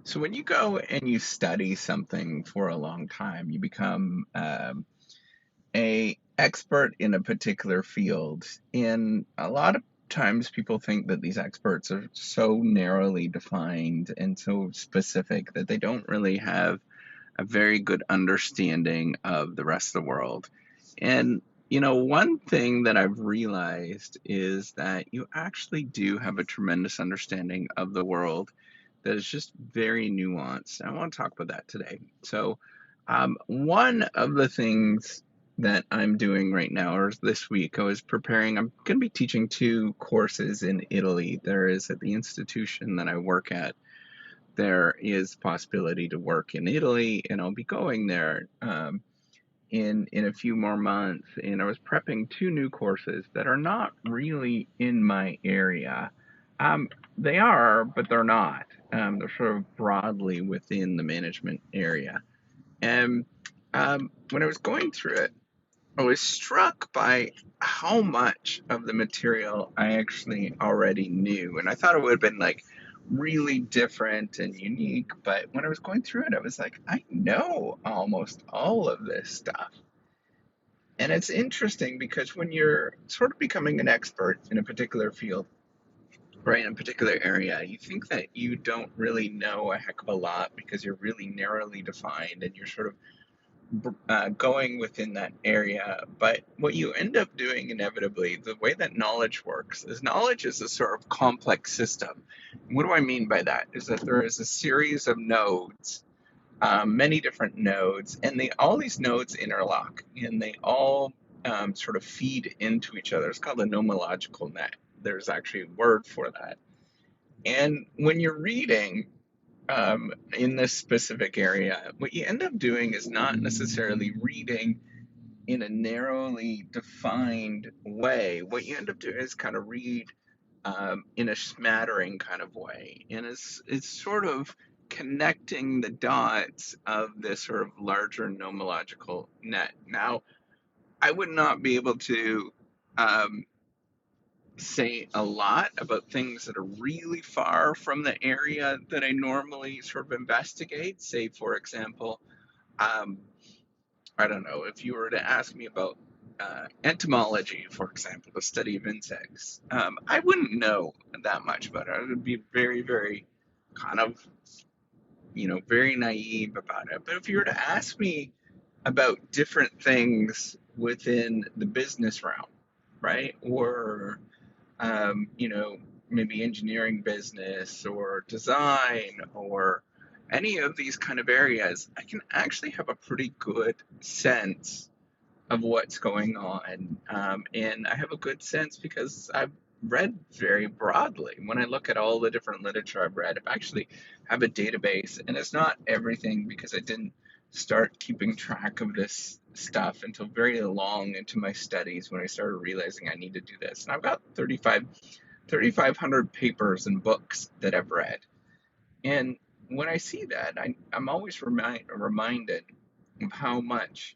So when you go and you study something for a long time, you become a expert in a particular field. And a lot of times people think that these experts are so narrowly defined and so specific that they don't really have a very good understanding of the rest of the world. And one thing that I've realized is that you actually do have a tremendous understanding of the world that is just very nuanced. I want to talk about that today. So, one of the things that I'm doing right now, or this week, I'm going to be teaching two courses in Italy. There is at the institution that I work at, there is possibility to work in Italy, and I'll be going there in a few more months. And I was prepping two new courses that are not really in my area. They are, but they're not. They're sort of broadly within the management area. And when I was going through it, I was struck by how much of the material I actually already knew. And I thought it would have been like really different and unique. But when I was going through it, I was like, I know almost all of this stuff. And it's interesting because when you're sort of becoming an expert in a particular field, right, in a particular area, you think that you don't really know a heck of a lot because you're really narrowly defined and you're sort of going within that area. But what you end up doing inevitably, the way that knowledge is a sort of complex system. And what do I mean by that? Is that there is a series of nodes, many different nodes, and all these nodes interlock, and they all sort of feed into each other. It's called a nomological net. There's actually a word for that. And when you're reading in this specific area, what you end up doing is not necessarily reading in a narrowly defined way. What you end up doing is kind of read in a smattering kind of way, and it's sort of connecting the dots of this sort of larger nomological net. Now, I would not be able to um, say a lot about things that are really far from the area that I normally sort of investigate. Say, for example, um, I don't know, if you were to ask me about entomology, for example, the study of insects, I wouldn't know that much about it. I would be very, very kind of, very naive about it. But if you were to ask me about different things within the business realm, right? Or maybe engineering business or design or any of these kind of areas, I can actually have a pretty good sense of what's going on. And I have a good sense because I've read very broadly. When I look at all the different literature I've read, I actually have a database, and it's not everything because I didn't start keeping track of this stuff until very long into my studies when I started realizing I need to do this. And I've got 3,500 papers and books that I've read. And when I see that, I'm always reminded of how much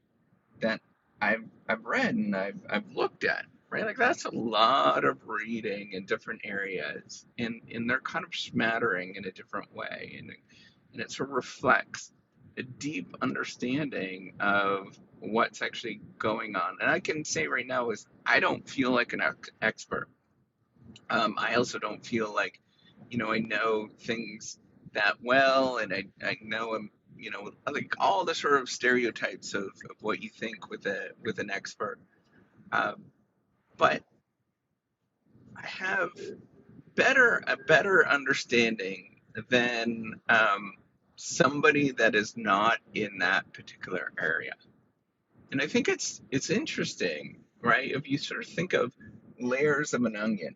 that I've read and I've looked at, right? Like that's a lot of reading in different areas, and they're kind of smattering in a different way, and it sort of reflects a deep understanding of what's actually going on. And I can say right now is I don't feel like an expert. I also don't feel like, I know things that well, and I know like all the sort of stereotypes of what you think with an expert. Um, but I have a better understanding than somebody that is not in that particular area. And I think it's interesting, right? If you sort of think of layers of an onion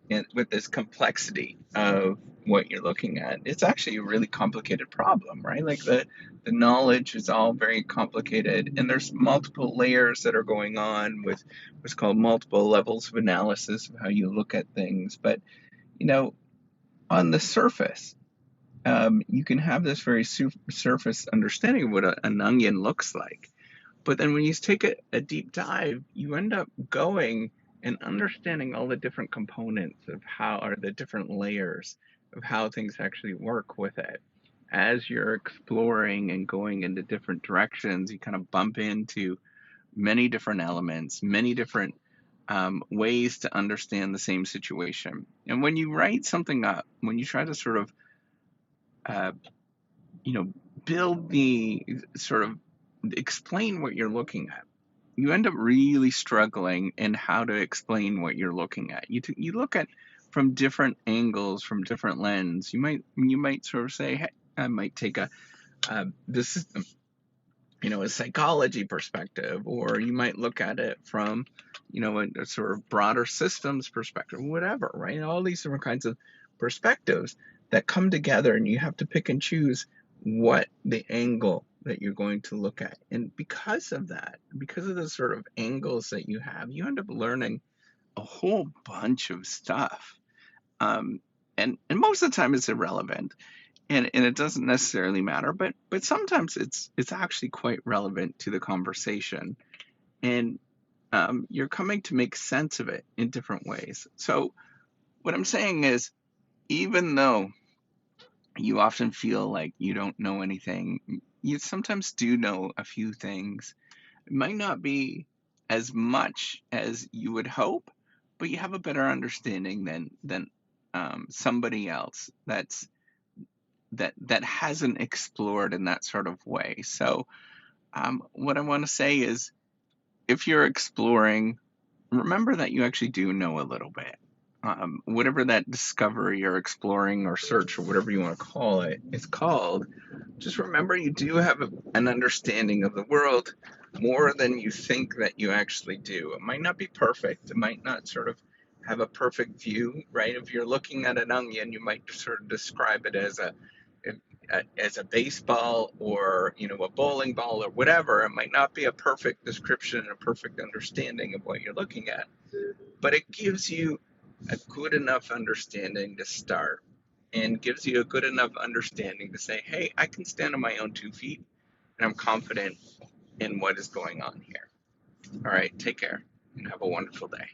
and with this complexity of what you're looking at, it's actually a really complicated problem, right? Like the knowledge is all very complicated, and there's multiple layers that are going on with what's called multiple levels of analysis of how you look at things. But you know, on the surface, you can have this very surface understanding of what an onion looks like. But then when you take a deep dive, you end up going and understanding all the different components of how, or the different layers of how things actually work with it. as you're exploring and going into different directions, you kind of bump into many different elements, many different ways to understand the same situation. And when you write something up, when you try to sort of, uh, you know, build the sort of explain what you're looking at, you end up really struggling in how to explain what you're looking at. You look at from different angles, from different lens. You might sort of say, hey, I might take this is a psychology perspective, or you might look at it from a sort of broader systems perspective, whatever, right? All these different kinds of perspectives that come together, and you have to pick and choose what the angle that you're going to look at. And because of that, because of the sort of angles that you have, you end up learning a whole bunch of stuff. um, and most of the time it's irrelevant, and it doesn't necessarily matter, but sometimes it's actually quite relevant to the conversation, and you're coming to make sense of it in different ways. So what I'm saying is, even though you often feel like you don't know anything, you sometimes do know a few things. It might not be as much as you would hope, but you have a better understanding than somebody else that hasn't explored in that sort of way. So, what I want to say is, if you're exploring, remember that you actually do know a little bit. Whatever that discovery or exploring or search or whatever you want to call it is called, just remember you do have an understanding of the world more than you think that you actually do. It might not be perfect. It might not sort of have a perfect view, right? If you're looking at an onion, you might sort of describe it as a baseball, or a bowling ball or whatever. It might not be a perfect description and a perfect understanding of what you're looking at, but it gives you a good enough understanding to start, and gives you a good enough understanding to say, hey, I can stand on my own 2 feet, and I'm confident in what is going on here. All right, take care and have a wonderful day.